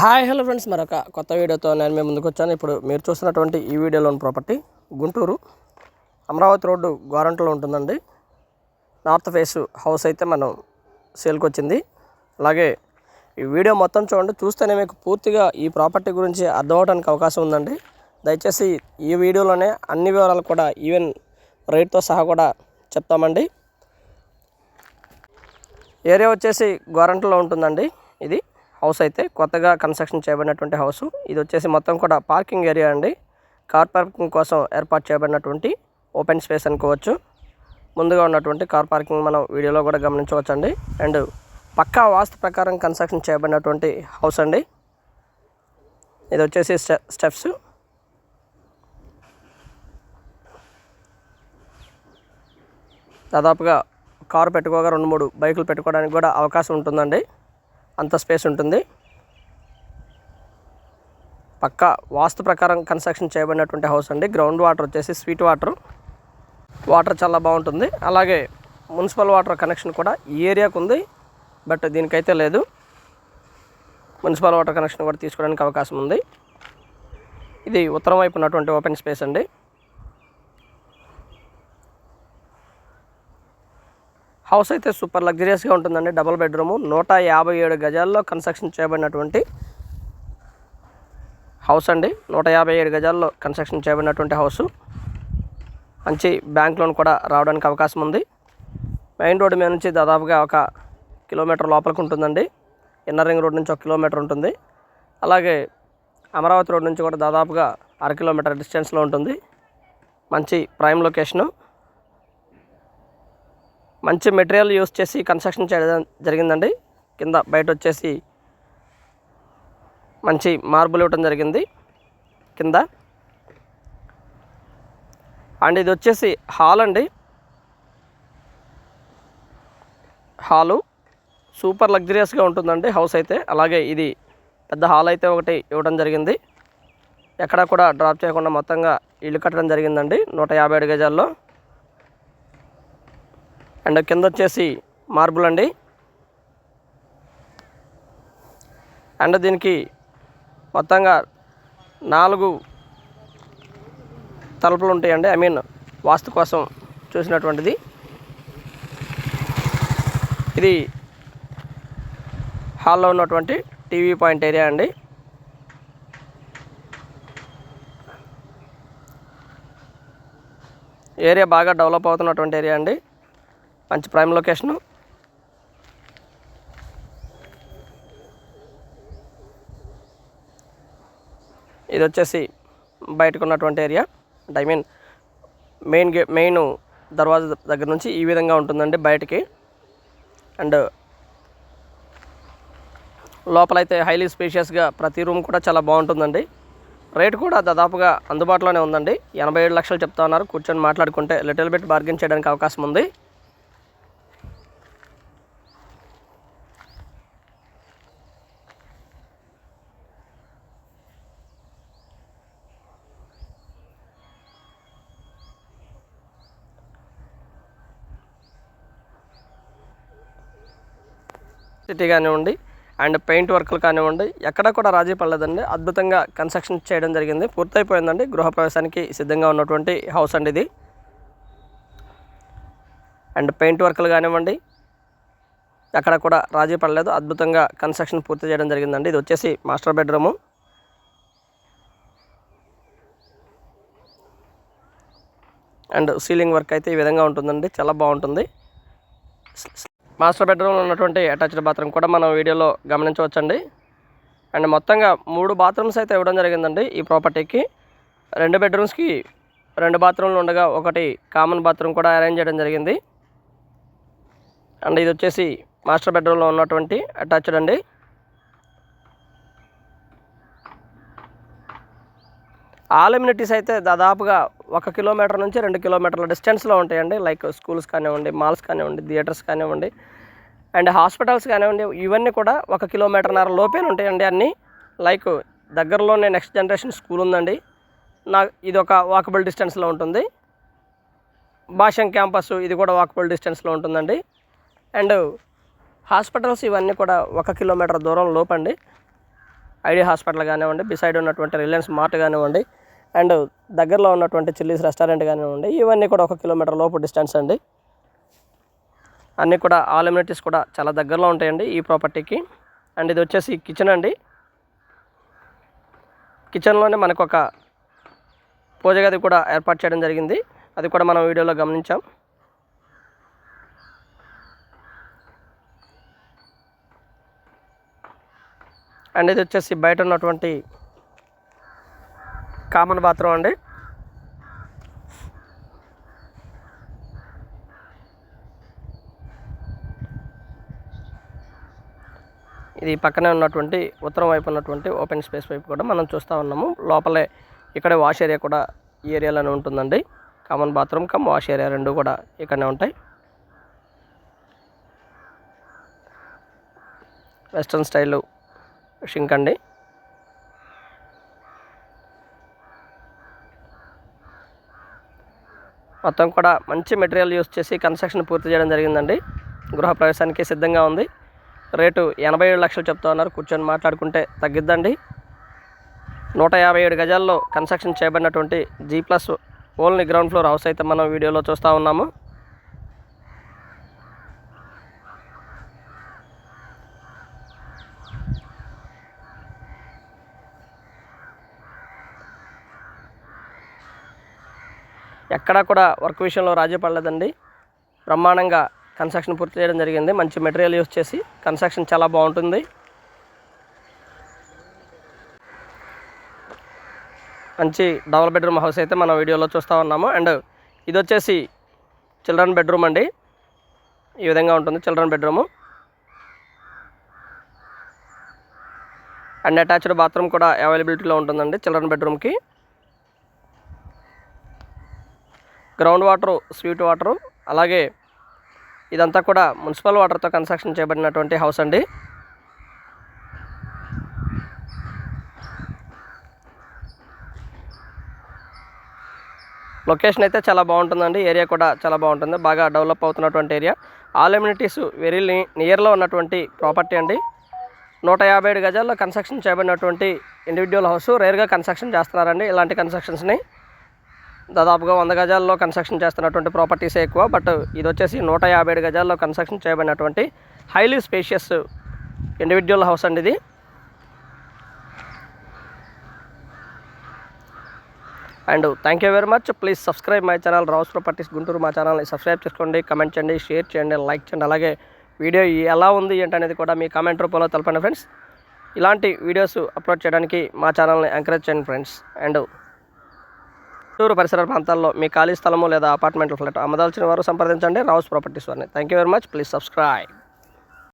Hi hello friends, మరొక కొత్త వీడియోతో నేను మీ ముందుకు వచ్చాను. ఇప్పుడు మీరు చూస్తున్నటువంటి ఈ వీడియోలోని ప్రాపర్టీ గుంటూరు అమరావతి రోడ్డు గోరంట్లో ఉంటుందండి. నార్త్ ఫేస్ హౌస్ అయితే మనం సేల్కి వచ్చింది. అలాగే ఈ వీడియో మొత్తం చూడండి, చూస్తేనే మీకు పూర్తిగా ఈ ప్రాపర్టీ గురించి అర్థం అవడానికి అవకాశం ఉందండి. దయచేసి ఈ వీడియోలోనే అన్ని వివరాలు కూడా ఈవెన్ రేట్తో సహా కూడా చెప్తామండి. ఏరియా వచ్చేసి గోరంట్లో ఉంటుందండి. ఇది హౌస్ అయితే కొత్తగా కన్స్ట్రక్షన్ చేయబడినటువంటి హౌస్. ఇది వచ్చేసి మొత్తం కూడా పార్కింగ్ ఏరియా అండి. కార్ పార్కింగ్ కోసం ఏర్పాటు చేయబడినటువంటి ఓపెన్ స్పేస్ అనుకోవచ్చు. ముందుగా ఉన్నటువంటి కార్ పార్కింగ్ మనం వీడియోలో కూడా గమనించవచ్చండి. అండ్ పక్కా వాస్తు ప్రకారం కన్స్ట్రక్షన్ చేయబడినటువంటి హౌస్ అండి. ఇది వచ్చేసి స్టెప్స్. దాదాపుగా కారు పెట్టుకోగా 2-3 బైకులు పెట్టుకోవడానికి కూడా అవకాశం ఉంటుందండి. అంత స్పేస్ ఉంటుంది. పక్కా వాస్తు ప్రకారం కన్స్ట్రక్షన్ చేయబడినటువంటి హౌస్ అండి. గ్రౌండ్ వాటర్ వచ్చేసి స్వీట్ వాటర్ చాలా బాగుంటుంది. అలాగే మున్సిపల్ వాటర్ కనెక్షన్ కూడా ఈ ఏరియాకు ఉంది, బట్ దీనికైతే లేదు. మున్సిపల్ వాటర్ కనెక్షన్ కూడా తీసుకోవడానికి అవకాశం ఉంది. ఇది ఉత్తరం వైపు ఉన్నటువంటి ఓపెన్ స్పేస్ అండి. హౌస్ అయితే సూపర్ లగ్జరియస్గా ఉంటుందండి. డబుల్ బెడ్రూము 157 గజాల్లో కన్స్ట్రక్షన్ చేయబడినటువంటి హౌస్ అండి. 157 గజాల్లో కన్స్ట్రక్షన్ చేయబడినటువంటి హౌస్. మంచి బ్యాంక్ లోన్ కూడా రావడానికి అవకాశం ఉంది. మెయిన్ రోడ్డు మీద నుంచి దాదాపుగా 1 కిలోమీటర్ లోపలికి ఉంటుందండి. ఇన్నర్ రింగ్ రోడ్ నుంచి 1 కిలోమీటర్ ఉంటుంది. అలాగే అమరావతి రోడ్ నుంచి కూడా దాదాపుగా 1/2 కిలోమీటర్ డిస్టెన్స్లో ఉంటుంది. మంచి ప్రైమ్ లొకేషను. మంచి మెటీరియల్ యూస్ చేసి కన్స్ట్రక్షన్ చేయడం జరిగిందండి. కింద బయట వచ్చేసి మంచి మార్బుల్ ఇవ్వడం జరిగింది కింద. అండ్ ఇది వచ్చేసి హాల్ అండి. హాలు సూపర్ లగ్జరియస్గా ఉంటుందండి హౌస్ అయితే. అలాగే ఇది పెద్ద హాల్ అయితే ఒకటి ఇవ్వడం జరిగింది. ఎక్కడా కూడా డ్రాప్ చేయకుండా మొత్తంగా ఇల్లు కట్టడం జరిగిందండి 157 గజాల్లో. అండ్ కింద వచ్చేసి మార్బుల్ అండి. అండ్ దీనికి మొత్తంగా 4 తలుపులు ఉంటాయండి. వాస్తు కోసం చూసినటువంటిది. ఇది హాల్లో ఉన్నటువంటి టీవీ పాయింట్ ఏరియా అండి. ఏరియా బాగా డెవలప్ అవుతున్నటువంటి ఏరియా అండి. మంచి ప్రైమ్ లొకేషను. ఇది వచ్చేసి బయటకు ఉన్నటువంటి ఏరియా. అంటే మెయిన్ దర్వాజా దగ్గర నుంచి ఈ విధంగా ఉంటుందండి బయటికి. అండ్ లోపలైతే హైలీ స్పేషియస్గా ప్రతి రూమ్ కూడా చాలా బాగుంటుందండి. రేట్ కూడా దాదాపుగా అందుబాటులోనే ఉందండి. 87 లక్షలు చెప్తా ఉన్నారు. కూర్చొని మాట్లాడుకుంటే లిటిల్ బిట్ బార్గెన్ చేయడానికి అవకాశం ఉంది. సిటీ కానివ్వండి అండ్ పెయింట్ వర్క్లు కానివ్వండి, ఎక్కడా కూడా రాజీ పడలేదండి. అద్భుతంగా కన్స్ట్రక్షన్ చేయడం జరిగింది. పూర్తయిపోయిందండి. గృహప్రవేశానికి సిద్ధంగా ఉన్నటువంటి హౌస్ అండి ఇది. అండ్ పెయింట్ వర్క్లు కానివ్వండి ఎక్కడ కూడా రాజీ పడలేదు. అద్భుతంగా కన్స్ట్రక్షన్ పూర్తి చేయడం జరిగిందండి. ఇది వచ్చేసి master bedroom. And ceiling work అయితే ఈ విధంగా ఉంటుందండి. చాలా బాగుంటుంది. మాస్టర్ బెడ్రూమ్లో ఉన్నటువంటి అటాచ్డ్ బాత్రూమ్ కూడా మనం వీడియోలో గమనించవచ్చండి. అండ్ మొత్తంగా 3 బాత్రూమ్స్ అయితే ఇవ్వడం జరిగిందండి ఈ ప్రాపర్టీకి. 2 బెడ్రూమ్స్కి 2 బాత్రూమ్లు ఉండగా 1 కామన్ బాత్రూమ్ కూడా అరేంజ్ చేయడం జరిగింది. అండ్ ఇది వచ్చేసి మాస్టర్ బెడ్రూమ్లో ఉన్నటువంటి అటాచ్డ్ అండి. ఆల్ ఎమ్యూనిటీస్ అయితే దాదాపుగా 1 కిలోమీటర్ నుంచి 2 కిలోమీటర్ల డిస్టెన్స్లో ఉంటాయండి. లైక్ స్కూల్స్ కానివ్వండి, మాల్స్ కానివ్వండి, థియేటర్స్ కానివ్వండి అండ్ హాస్పిటల్స్ కానివ్వండి, ఇవన్నీ కూడా 1 కిలోమీటర్న్నర లోపే ఉంటాయండి అన్నీ. లైక్ దగ్గరలోనే నెక్స్ట్ జనరేషన్ స్కూల్ ఉందండి. ఇది ఒక వాకబుల్ డిస్టెన్స్లో ఉంటుంది. భాష్యం క్యాంపస్ ఇది కూడా వాకబుల్ డిస్టెన్స్లో ఉంటుందండి. అండ్ హాస్పిటల్స్ ఇవన్నీ కూడా 1 కిలోమీటర్ దూరం లోపండి. ఐడి హాస్పిటల్ కానివ్వండి, బిసైడ్ ఉన్నటువంటి రిలయన్స్ మార్ట్ కానివ్వండి, అండ్ దగ్గరలో ఉన్నటువంటి చిల్లీస్ రెస్టారెంట్ కానివ్వండి, ఇవన్నీ కూడా 1 కిలోమీటర్ లోపు డిస్టెన్స్ అండి. అన్నీ కూడా ఆల్ అమ్యూనిటీస్ కూడా చాలా దగ్గరలో ఉంటాయండి ఈ ప్రాపర్టీకి. అండ్ ఇది వచ్చేసి కిచెన్ అండి. కిచెన్లోనే మనకు ఒక పూజ గది కూడా ఏర్పాటు చేయడం జరిగింది. అది కూడా మనం వీడియోలో గమనించాం. అండ్ ఇది వచ్చేసి బయట ఉన్నటువంటి కామన్ బాత్రూమ్ అండి. ఇది పక్కనే ఉన్నటువంటి ఉత్తరం వైపు ఉన్నటువంటి ఓపెన్ స్పేస్ వైపు కూడా మనం చూస్తూ ఉన్నాము. లోపలే ఇక్కడే వాష్ ఏరియా కూడా ఈ ఏరియాలోనే ఉంటుందండి. Common bathroom come wash area రెండు కూడా ఇక్కడనే ఉంటాయి. వెస్ట్రన్ స్టైల్ షింక్ అండి. మొత్తం కూడా మంచి మెటీరియల్ యూస్ చేసి కన్స్ట్రక్షన్ పూర్తి చేయడం జరిగిందండి. గృహప్రవేశానికి సిద్ధంగా ఉంది. రేటు 87 లక్షలు చెప్తా ఉన్నారు. కూర్చొని మాట్లాడుకుంటే తగ్గిద్దండి. 157 గజాల్లో కన్స్ట్రక్షన్ చేయబడినటువంటి G+ only ground floor house అయితే మనం వీడియోలో చూస్తూ ఉన్నాము. ఎక్కడా కూడా వర్క్ విషయంలో రాజీ పడలేదండి. బ్రహ్మాండంగా కన్స్ట్రక్షన్ పూర్తి చేయడం జరిగింది. మంచి మెటీరియల్ యూస్ చేసి కన్స్ట్రక్షన్ చాలా బాగుంటుంది. మంచి డబుల్ బెడ్రూమ్ హౌస్ అయితే మనం వీడియోలో చూస్తూ ఉన్నాము. అండ్ ఇది వచ్చేసి చిల్డ్రన్ బెడ్రూమ్ అండి. ఈ విధంగా ఉంటుంది children bedroom. And attached bathroom కూడా అవైలబిలిటీలో ఉంటుందండి చిల్డ్రన్ బెడ్రూమ్కి. గ్రౌండ్ వాటరు, స్వీట్ వాటరు, అలాగే ఇదంతా కూడా మున్సిపల్ వాటర్తో కన్స్ట్రక్షన్ చేయబడినటువంటి హౌస్ అండి. లొకేషన్ అయితే చాలా బాగుంటుందండి. ఏరియా కూడా చాలా బాగుంటుంది. బాగా డెవలప్ అవుతున్నటువంటి ఏరియా. ఆల్ అమ్యూనిటీస్ వెరీ నియర్లో ఉన్నటువంటి ప్రాపర్టీ అండి. 157 గజాల్లో కన్స్ట్రక్షన్ చేయబడినటువంటి ఇండివిజువల్ హౌస్. రేర్గా కన్స్ట్రక్షన్ చేస్తున్నారండి ఇలాంటి కన్స్ట్రక్షన్స్ని. దాదాపుగా 100 గజాల్లో కన్స్ట్రక్షన్ చేస్తున్నటువంటి ప్రాపర్టీసే ఎక్కువ. బట్ ఇది వచ్చేసి 157 గజాల్లో కన్స్ట్రక్షన్ చేయబడినటువంటి హైలీ స్పేషియస్ ఇండివిజువల్ హౌస్ అండి ఇది. And thank you very much. Please subscribe my channel Rao's properties Guntur. మా ఛానల్ని సబ్స్క్రైబ్ చేసుకోండి, కమెంట్ చేయండి, షేర్ చేయండి, లైక్ చేయండి. అలాగే వీడియో ఎలా ఉంది ఏంటనేది కూడా మీ కామెంట్ రూపంలో తెలపండి ఫ్రెండ్స్. ఇలాంటి వీడియోస్ అప్లోడ్ చేయడానికి మా ఛానల్ని ఎంకరేజ్ చేయండి ఫ్రెండ్స్. అండ్ గుంటూరు పరిసర ప్రాంతాల్లో మీ ఖాళీ స్థలము లేదా అపార్ట్మెంట్ ఫ్లాట్ అమ్మదలిచిన వారు సంప్రదించండి రావుస్ ప్రాపర్టీస్ వారిని. Thank you very much. Please subscribe.